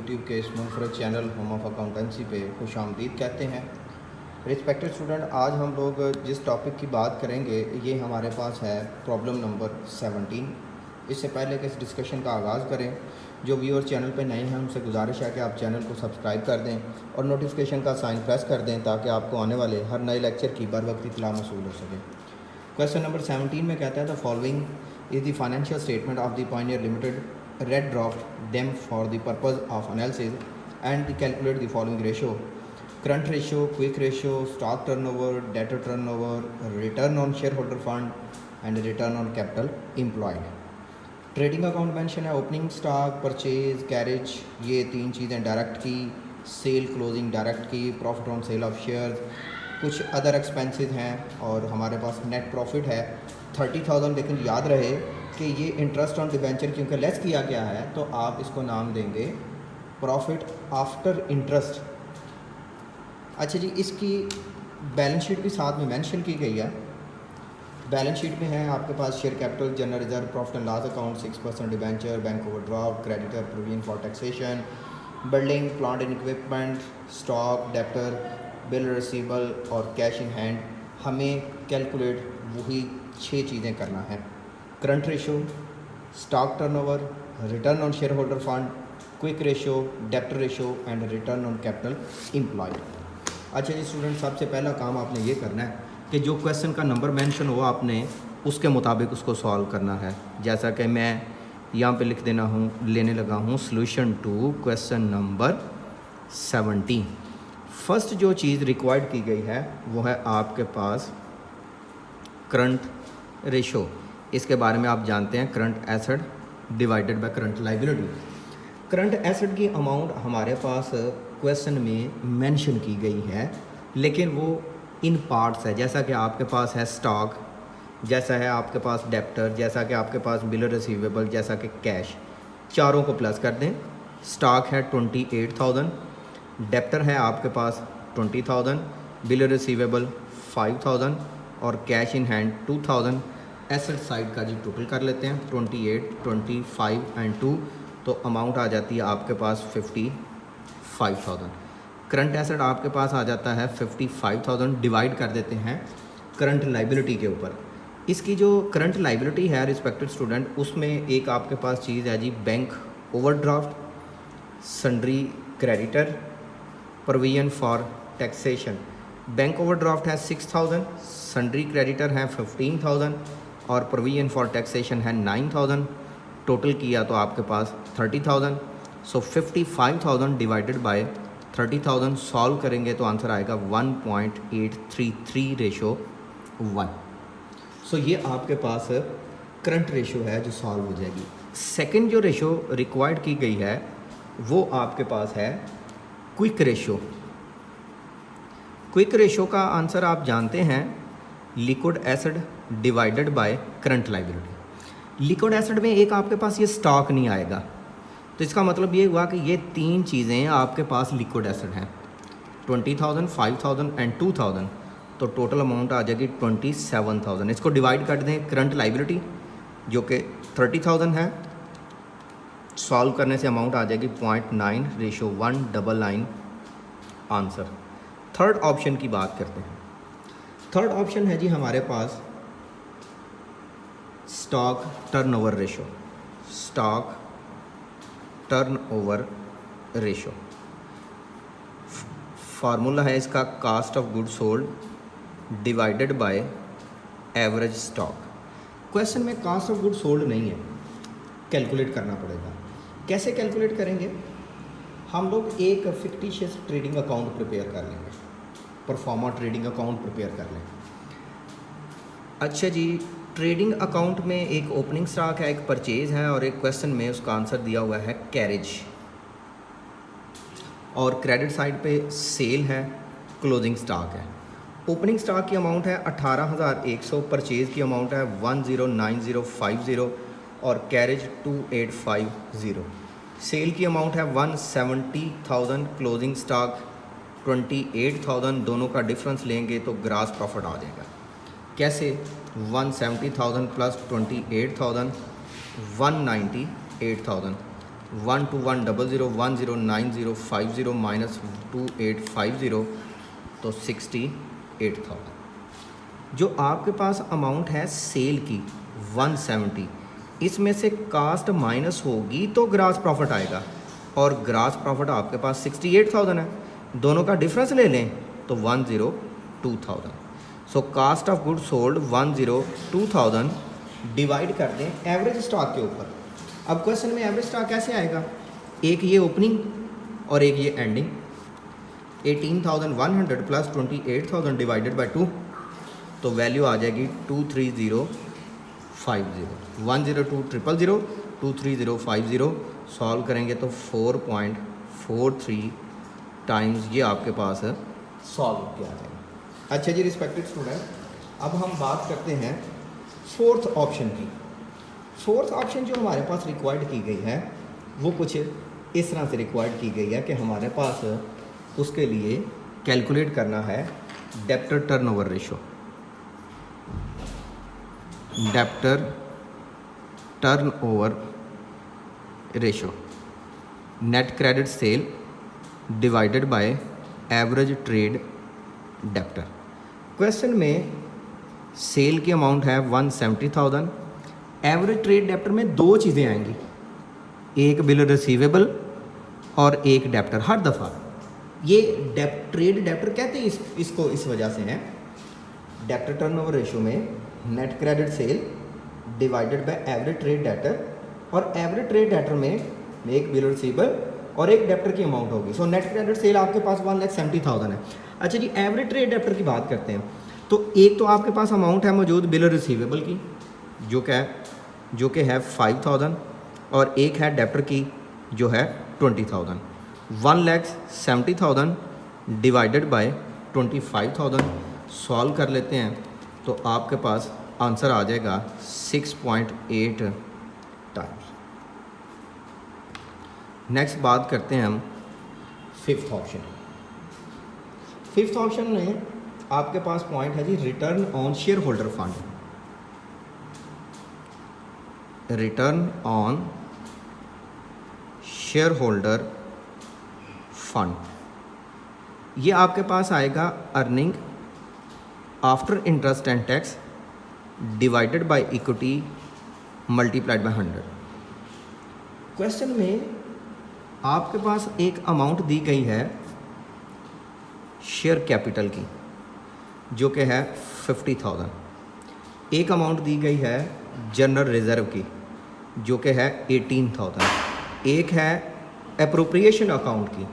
YouTube के इस मुनफरद channel home of accountancy पे खुश आमदीद कहते हैं। रिस्पेक्टेड स्टूडेंट, आज हम लोग जिस टॉपिक की बात करेंगे ये हमारे पास है प्रॉब्लम नंबर 17। इससे पहले कि इस डिस्कशन का आगाज़ करें, जो व्यूअर चैनल पे नए हैं उनसे गुजारिश है कि आप चैनल को सब्सक्राइब कर दें और नोटिफिकेशन का साइन प्रेस कर दें ताकि आपको आने वाले हर नए लेक्चर की बर वक्त इत्तला मौसूल हो सके। क्वेश्चन नंबर 17 में कहता है the following is the financial statement of the Pioneer limited red draft them for the purpose of analysis and calculate the following ratio: current ratio, quick ratio, stock turnover, debtor turnover, return on shareholder fund and return on capital employed। Trading account mention है, opening stock, purchase, carriage, ये तीन चीज़ें direct की, cell closing direct की, profit on sale of shares, कुछ other expenses हैं और हमारे पास नेट प्रॉफिट है 30,000। लेकिन याद रहे कि ये इंटरेस्ट ऑन डिबेंचर क्योंकि लेस किया गया है तो आप इसको नाम देंगे प्रॉफिट आफ्टर इंटरेस्ट। अच्छा जी, इसकी बैलेंस शीट भी साथ में मेंशन की गई है। बैलेंस शीट में है आपके पास share capital, general reserve, profit and loss account, 6% debenture, bank overdraft, creditor, provision for taxation, building, plant and equipment, stock, debtor, bill receivable और कैश इन हैंड। हमें कैलकुलेट वही 6 चीज़ें करना है: current ratio, stock turnover, return on shareholder fund, quick ratio, debtor ratio and return on capital employed. अच्छा जी student, सबसे पहला काम आपने ये करना है कि जो क्वेश्चन का नंबर मेंशन हुआ आपने उसके मुताबिक उसको सॉल्व करना है। जैसा कि मैं यहाँ पे लिख देना हूँ, लेने लगा हूँ solution to question number 17। First जो चीज़ रिक्वायर्ड की गई है वो है आपके पास करंट रेशो। इसके बारे में आप जानते हैं, current asset divided by current liability. Current asset की अमाउंट हमारे पास क्वेश्चन में मेंशन की गई है, लेकिन वो इन पार्ट्स है। जैसा कि आपके पास है स्टॉक, जैसा है आपके पास डेप्टर, जैसा कि आपके पास बिल रिसीवेबल, जैसा कि कैश, चारों को प्लस कर दें। स्टॉक है 28,000, डेप्टर है आपके पास 20,000, बिल रिसीवेबल 5,000 और cash in hand 2,000। Asset side का जी टोटल कर लेते हैं 28, 25 एंड 2, तो अमाउंट आ जाती है आपके पास 55,000। करंट एसेट आपके पास आ जाता है 55,000, डिवाइड कर देते हैं करंट लाइबिलिटी के ऊपर। इसकी जो करंट लाइबिलिटी है रिस्पेक्टेड स्टूडेंट, उसमें एक आपके पास चीज़ है जी bank overdraft, sundry creditor, provision for taxation. Bank overdraft है 6,000, सन्ड्री क्रेडिटर है 15,000 और प्रोविजन फॉर टैक्सेशन है 9,000। टोटल किया तो आपके पास 30,000। सो 55,000 डिवाइडेड बाय 30,000 सॉल्व करेंगे तो आंसर आएगा 1.833/1। सो ये आपके पास करंट रेशो है जो सॉल्व हो जाएगी। सेकंड जो रेशो रिक्वायर्ड की गई है वो आपके पास है क्विक रेशो। क्विक रेशो का आंसर आप जानते हैं, liquid acid divided by current liability. Liquid acid में एक आपके पास ये स्टॉक नहीं आएगा, तो इसका मतलब ये हुआ कि ये तीन चीज़ें आपके पास लिक्विड एसिड हैं, 20,000, 5,000 एंड 2,000। तो टोटल अमाउंट आ जाएगी 27,000। इसको डिवाइड कर दें करंट लाइबिलिटी जो कि 30,000 है, सॉल्व करने से अमाउंट आ जाएगी 0.9:199 आंसर। थर्ड ऑप्शन की बात करते हैं। थर्ड ऑप्शन है जी हमारे पास stock turnover ratio. Stock turnover ratio formula है इसका cost of goods sold divided by average stock. Question में कास्ट ऑफ गुड्स सोल्ड नहीं है, कैलकुलेट करना पड़ेगा। कैसे कैलकुलेट करेंगे? हम लोग एक फिक्टिशियस ट्रेडिंग अकाउंट प्रिपेयर कर लेंगे, परफॉर्मा ट्रेडिंग अकाउंट प्रिपेयर कर लें। अच्छा जी, ट्रेडिंग अकाउंट में एक ओपनिंग स्टॉक है, एक परचेज है और एक क्वेश्चन में उसका आंसर दिया हुआ है कैरेज, और क्रेडिट साइड पे सेल है, क्लोजिंग स्टॉक है। ओपनिंग स्टॉक की अमाउंट है 18,100, परचेज की अमाउंट है 109050 और कैरेज 2850। सेल की अमाउंट है 170,000, क्लोजिंग स्टॉक 28,000। दोनों का डिफरेंस लेंगे तो ग्रास प्रॉफिट आ जाएगा। कैसे? 170,000 प्लस 28,000 198,000। 12100109050 माइनस 2850 तो 68,000। जो आपके पास अमाउंट है सेल की 170, इसमें से कास्ट माइनस होगी तो ग्रास प्रॉफिट आएगा, और ग्रास प्रॉफिट आपके पास 68,000 है। दोनों का डिफरेंस ले लें तो 102,000। So cost of good sold 102,000 divide कर दें एवरेज स्टॉक के ऊपर। अब क्वेश्चन में एवरेज स्टॉक कैसे आएगा, एक ये ओपनिंग और एक ये एंडिंग। 18,100 प्लस 28,000 डिवाइडेड बाई 2 तो वैल्यू आ जाएगी 23050। 102,000 23050 सॉल्व करेंगे तो 4.43 टाइम्स ये आपके पास सॉल्व किया जाएगा। अच्छा जी रिस्पेक्टेड स्टूडेंट, अब हम बात करते हैं फोर्थ ऑप्शन की। फोर्थ ऑप्शन जो हमारे पास रिक्वायर्ड की गई है वो कुछ इस तरह से रिक्वायर्ड की गई है कि हमारे पास उसके लिए कैलकुलेट करना है debtor turnover ratio. Debtor turnover ratio, net credit sale divided by average trade debtor. Question में सेल की अमाउंट है 170,000, एवरेज ट्रेड डेब्टर में दो चीज़ें आएंगी, एक बिल रिसीवेबल और एक डेब्टर। हर दफ़ा ये ट्रेड डेब्टर कहते हैं इसको इस वजह से हैं, डेब्टर टर्नओवर रेशो में net credit sale divided by average trade debtor, और एवरेज ट्रेड डेब्टर में एक बिल रिसीवेबल और एक डेब्टर की अमाउंट होगी। सो नेट क्रेडिट सेल आपके पास 1,70,000 है। अच्छा जी एवरेज ट्रेड डेब्टर की बात करते हैं तो एक तो आपके पास अमाउंट है मौजूद बिल रिसीवेबल की जो कि है 5,000, और एक है डेब्टर की जो है 20,000। 1,70,000 डिवाइडेड बाय 25,000 सॉल्व कर लेते हैं तो आपके पास आंसर आ जाएगा 6.8 टाइम्स। नेक्स्ट बात करते हैं हम फिफ्थ ऑप्शन। फिफ्थ ऑप्शन में आपके पास पॉइंट है जी return on shareholder fund. Return on shareholder fund, ये आपके पास आएगा earning after interest and tax divided by equity multiplied by 100। Question में आपके पास एक अमाउंट दी गई है शेयर कैपिटल की जो कि है 50,000, एक अमाउंट दी गई है जनरल रिजर्व की जो कि है 18,000, एक है एप्रोप्रिएशन अकाउंट की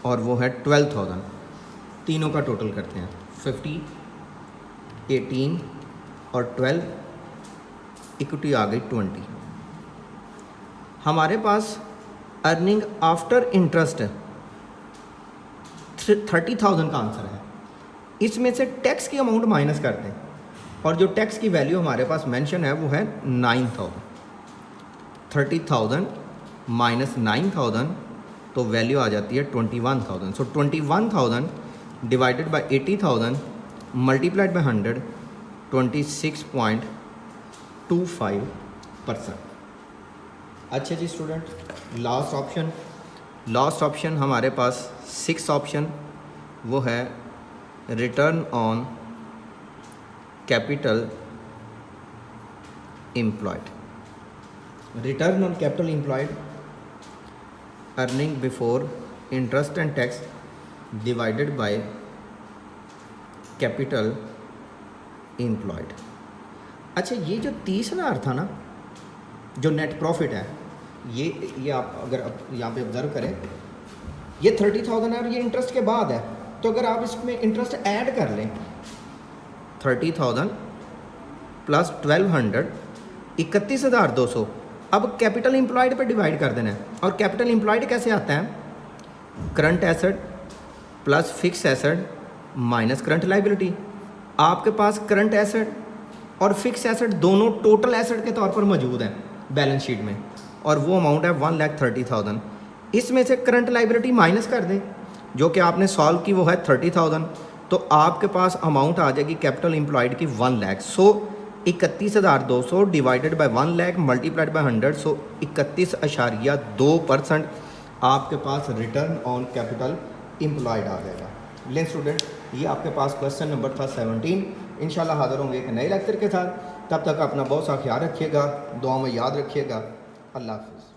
और वो है 12,000। तीनों का टोटल करते हैं 50, 18 और 12, इक्विटी आ गई 20। हमारे पास अर्निंग आफ्टर इंटरेस्ट 30,000 का आंसर है। इसमें से टैक्स की अमाउंट माइनस कर दें और जो टैक्स की वैल्यू हमारे पास मेंशन है वो है 9,000। 30,000 माइनस 9,000 तो वैल्यू आ जाती है 21,000। सो 21,000 डिवाइडेड बाय 80,000 मल्टीप्लाइड बाय 100, 26.25%। अच्छा जी स्टूडेंट, लास्ट ऑप्शन हमारे पास 6th ऑप्शन वो है return on capital employed. Return on capital employed, earning before interest and tax divided by capital employed. अच्छा ये जो 30,000 था ना जो नेट प्रॉफिट है, ये आप अगर यहाँ पे ऑब्जर्व करें ये 30,000 है और ये इंटरेस्ट के बाद है, तो अगर आप इसमें इंटरेस्ट ऐड कर लें 30,000 प्लस 1,200 31,200, अब कैपिटल एम्प्लॉयड पे डिवाइड कर देना है। और कैपिटल एम्प्लॉयड कैसे आता है, current asset plus fix asset minus current liability. आपके पास करंट एसेट और फिक्स एसेट दोनों टोटल एसेट के तौर पर मौजूद हैं बैलेंस शीट में, और वो अमाउंट है 1,30,000। इसमें से करंट लाइबिलिटी माइनस कर दें जो कि आपने सॉल्व की वो है 30,000, तो आपके पास अमाउंट आ जाएगी कैपिटल एम्प्लॉयड की 1,00,000। सो 31,200 divided by 1 lakh multiplied by 100, सो 31.2% आपके पास रिटर्न ऑन कैपिटल एम्प्लॉयड आ जाएगा। लें स्टूडेंट, ये आपके पास क्वेश्चन नंबर था 17। इंशाल्लाह हाज़िर होंगे एक नए लेक्चर के साथ। तब तक अपना बहुत सा ख्याल रखिएगा, दुआ में याद रखिएगा। अल्लाह हाफ़िज़।